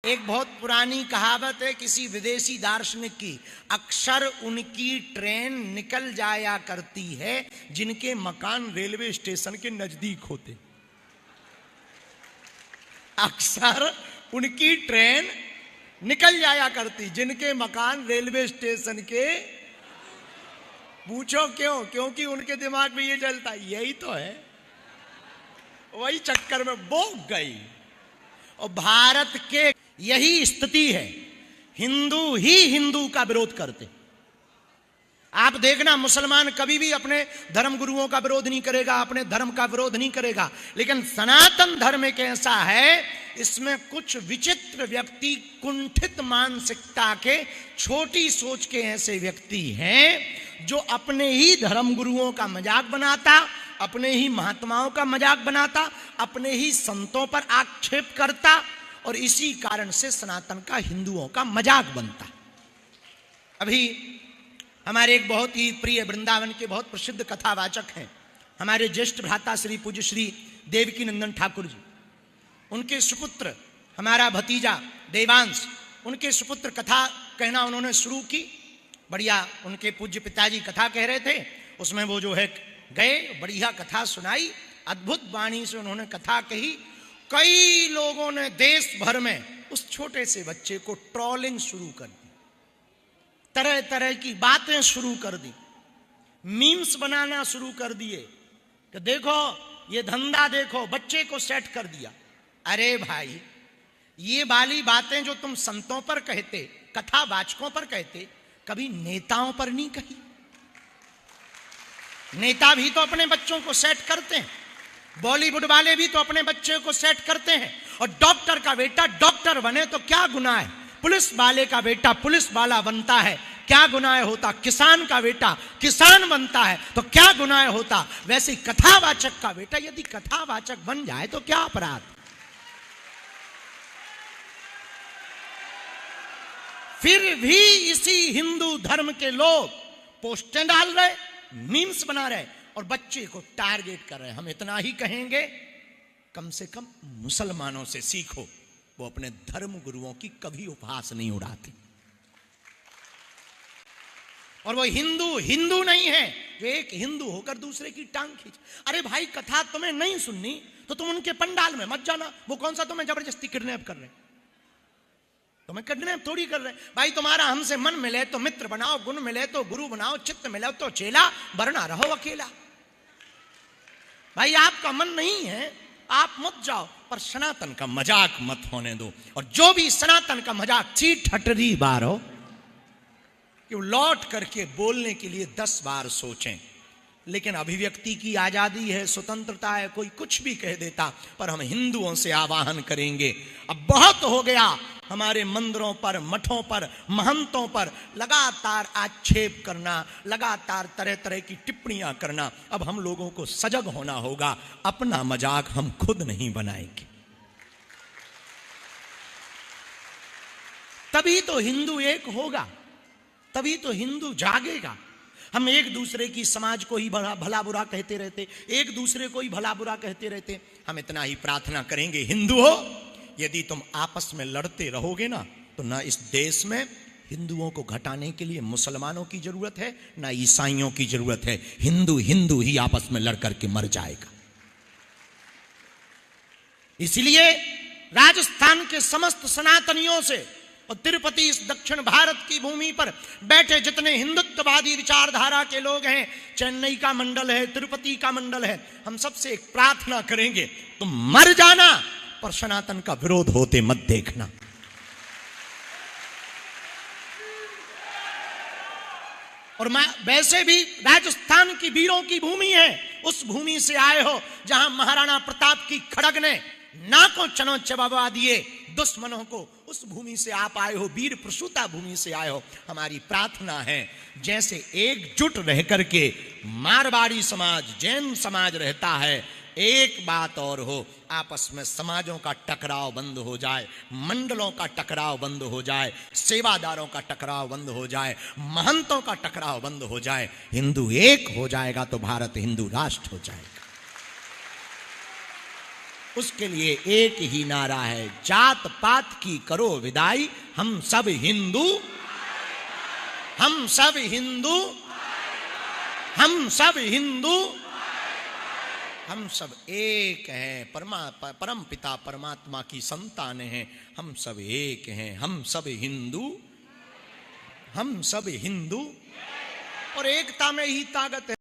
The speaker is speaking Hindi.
एक बहुत पुरानी कहावत है किसी विदेशी दार्शनिक की, अक्सर उनकी ट्रेन निकल जाया करती है जिनके मकान रेलवे स्टेशन के नजदीक होते। अक्सर उनकी ट्रेन निकल जाया करती जिनके मकान रेलवे स्टेशन के। पूछो क्यों? क्योंकि उनके दिमाग में ये चलता यही तो है, वही चक्कर में बोक गई। और भारत के यही स्थिति है, हिंदू ही हिंदू का विरोध करते। आप देखना, मुसलमान कभी भी अपने धर्म गुरुओं का विरोध नहीं करेगा, अपने धर्म का विरोध नहीं करेगा, लेकिन सनातन धर्म एक ऐसा है, इसमें कुछ विचित्र व्यक्ति, कुंठित मानसिकता के, छोटी सोच के ऐसे व्यक्ति हैं जो अपने ही धर्म गुरुओं का मजाक बनाता, अपने ही महात्माओं का मजाक बनाता, अपने ही संतों पर आक्षेप करता, और इसी कारण से सनातन का, हिंदुओं का मजाक बनता। अभी हमारे एक बहुत ही प्रिय वृंदावन के बहुत प्रसिद्ध कथावाचक हैं हमारे ज्येष्ठ भ्राता श्री पूज्य श्री देवकी नंदन ठाकुर जी। उनके सुपुत्र, हमारा भतीजा देवांश, उनके सुपुत्र कथा कहना उन्होंने शुरू की। बढ़िया उनके पूज्य पिताजी कथा कह रहे थे, उसमें वो जो है गए, बढ़िया कथा सुनाई, अद्भुत वाणी से उन्होंने कथा कही। कई लोगों ने देश भर में उस छोटे से बच्चे को ट्रोलिंग शुरू कर दी, तरह तरह की बातें शुरू कर दी, मीम्स बनाना शुरू कर दिए कि देखो ये धंधा, देखो बच्चे को सेट कर दिया। अरे भाई, ये वाली बातें जो तुम संतों पर कहते, कथावाचकों पर कहते, कभी नेताओं पर नहीं कही। नेता भी तो अपने बच्चों को सेट करते हैं, बॉलीवुड वाले भी तो अपने बच्चे को सेट करते हैं। और डॉक्टर का बेटा डॉक्टर बने तो क्या गुनाह है, पुलिस वाले का बेटा पुलिस वाला बनता है, क्या गुनाह होता, किसान का बेटा किसान बनता है तो क्या गुनाह होता। वैसे कथावाचक का बेटा यदि कथावाचक बन जाए तो क्या अपराध। फिर भी इसी हिंदू धर्म के लोग पोस्टें डाल रहे, मीम्स बना रहे और बच्चे को टारगेट कर रहे हैं। हम इतना ही कहेंगे, कम से कम मुसलमानों से सीखो, वो अपने धर्म गुरुओं की कभी उपहास नहीं उड़ाते। और वो हिंदू हिंदू नहीं है, वे एक हिंदू होकर दूसरे की टांग खींच। अरे भाई, कथा तुम्हें नहीं सुननी तो तुम उनके पंडाल में मत जाना। वो कौन सा तुम्हें जबरदस्ती किडनैप कर रहे हैं? तुम्हें किडनैप थोड़ी कर रहे हैं भाई। तुम्हारा हमसे मन मिले तो मित्र बनाओ, गुण मिले तो गुरु बनाओ, चित्त मिले तो चेला, वरना रहो अकेला। भाई आपका मन नहीं है, आप मत जाओ, पर सनातन का मजाक मत होने दो। और जो भी सनातन का मजाक चीट हटरी बार हो, कि वो लौट करके बोलने के लिए 10 बार सोचें। लेकिन अभिव्यक्ति की आजादी है, स्वतंत्रता है, कोई कुछ भी कह देता, पर हम हिंदुओं से आवाहन करेंगे, अब बहुत हो गया हमारे मंदिरों पर, मठों पर, महंतों पर लगातार आक्षेप करना, लगातार तरह तरह की टिप्पणियां करना। अब हम लोगों को सजग होना होगा, अपना मजाक हम खुद नहीं बनाएंगे। तभी तो हिंदू एक होगा, तभी तो हिंदू जागेगा। हम एक दूसरे की समाज को ही भला बुरा कहते रहते, एक दूसरे को ही भला बुरा कहते रहते। हम इतना ही प्रार्थना करेंगे, हिंदू हो, यदि तुम आपस में लड़ते रहोगे ना, तो ना इस देश में हिंदुओं को घटाने के लिए मुसलमानों की जरूरत है, ना ईसाइयों की जरूरत है। हिंदू हिंदू ही आपस में लड़ करके मर जाएगा। इसलिए राजस्थान के समस्त सनातनियों से और तिरुपति, इस दक्षिण भारत की भूमि पर बैठे जितने हिंदुत्ववादी विचारधारा के लोग हैं, चेन्नई का मंडल है, तिरुपति का मंडल है, हम सबसे एक प्रार्थना करेंगे, तुम मर जाना पर सनातन का विरोध होते मत देखना। और मैं वैसे भी राजस्थान की वीरों की भूमि है, उस भूमि से आए हो जहां महाराणा प्रताप की खड़ग ने नाकों चनों चबा दिए दुश्मनों को, उस भूमि से आप आए हो, वीर प्रसूता भूमि से आए हो। हमारी प्रार्थना है, जैसे एकजुट रह करके मारवाड़ी समाज, जैन समाज रहता है, एक बात और हो, आपस में समाजों का टकराव बंद हो जाए, मंडलों का टकराव बंद हो जाए, सेवादारों का टकराव बंद हो जाए, महंतों का टकराव बंद हो जाए। हिंदू एक हो जाएगा तो भारत हिंदू राष्ट्र हो जाएगा। उसके लिए एक ही नारा है, जात पात की करो विदाई, हम सब हिंदू, हम सब हिंदू, हम सब हिंदू, हम सब एक हैं, परम पिता परमात्मा की संतान हैं, हम सब एक हैं, हम सब हिंदू, हम सब हिंदू। और एकता में ही ताकत है।